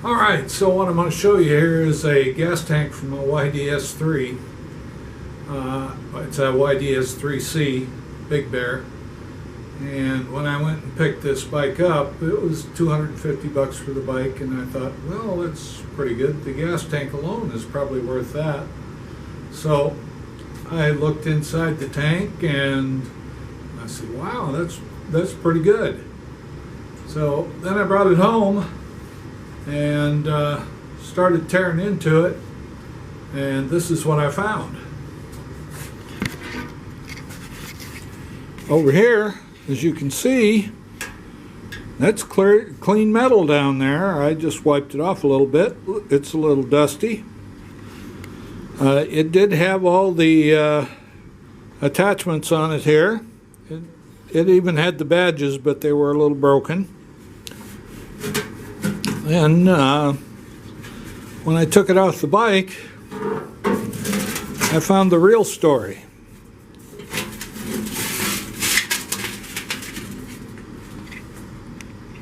Alright, so what I'm going to show you here is a gas tank from a YDS3. It's a YDS3-C, Big Bear. And when I went and picked this bike up, it was $250 for the bike, and I thought, well, that's pretty good. The gas tank alone is probably worth that. So I looked inside the tank and I said, wow, that's pretty good. So then I brought it home and started tearing into it, and this is what I found. Over here, as you can see, that's clean metal down there. I just wiped it off a little bit. It's a little dusty. It did have all the attachments on it here. It even had the badges, but they were a little broken. And when I took it off the bike, I found the real story.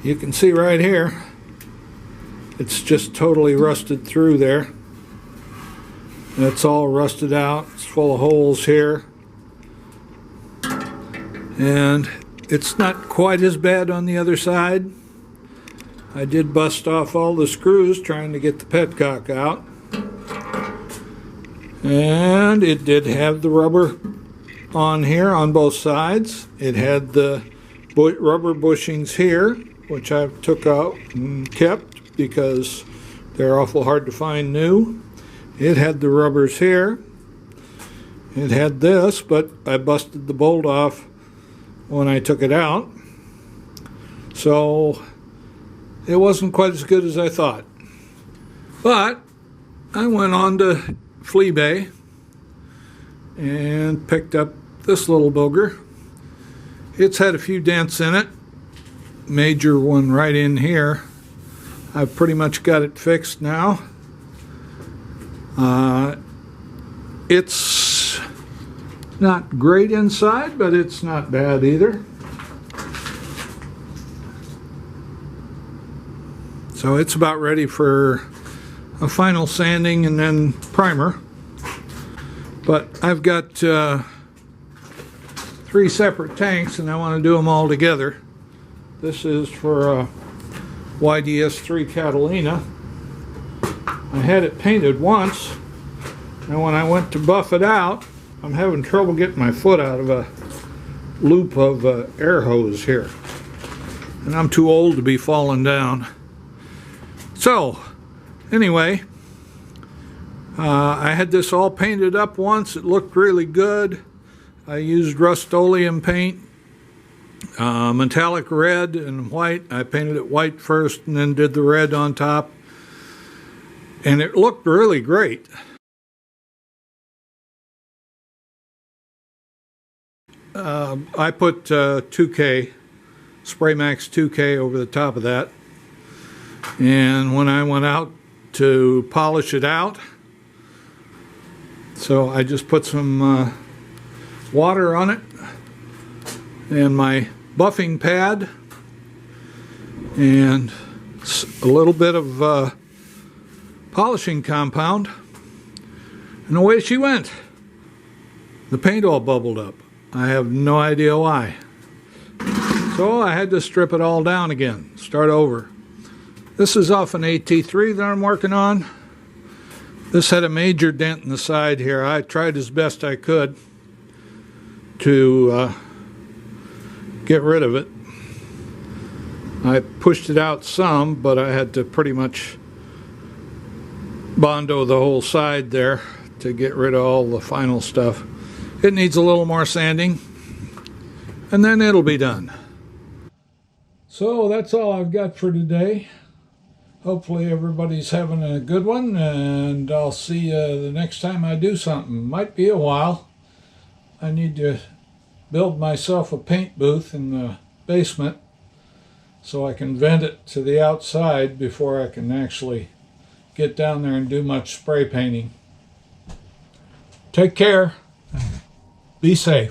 You can see right here, it's just totally rusted through there. It's all rusted out. It's full of holes here. And it's not quite as bad on the other side. I did bust off all the screws trying to get the petcock out. And it did have the rubber on here on both sides. It had the rubber bushings here, which I took out and kept because they're awful hard to find new. It had the rubbers here. It had this, but I busted the bolt off when I took it out. So it wasn't quite as good as I thought. But I went on to Fleabay and picked up this little booger. It's had a few dents in it. Major one right in here. I've pretty much got it fixed now. It's not great inside, but it's not bad either. So it's about ready for a final sanding and then primer. But I've got 3 separate tanks and I want to do them all together. This is for YDS3 Catalina. I had it painted once, and when I went to buff it out, I'm having trouble getting my foot out of a loop of air hose here. And I'm too old to be falling down. So, anyway, I had this all painted up once. It looked really good. I used Rust-Oleum paint. Metallic red and white. I painted it white first and then did the red on top, and it looked really great. I put 2K, Spray Max 2K over the top of that, and when I went out to polish it out, so I just put some water on it and my buffing pad and a little bit of polishing compound, and away she went. The paint all bubbled up. I have no idea why. So I had to strip it all down again, start over. This is off an AT3 that I'm working on. This had a major dent in the side here. I tried as best I could to get rid of it. I pushed it out some, but I had to pretty much Bondo the whole side there to get rid of all the final stuff. It needs a little more sanding, and then it'll be done. So that's all I've got for today. Hopefully everybody's having a good one, and I'll see you the next time I do something. Might be a while. I need to build myself a paint booth in the basement so I can vent it to the outside before I can actually get down there and do much spray painting. Take care. Be safe.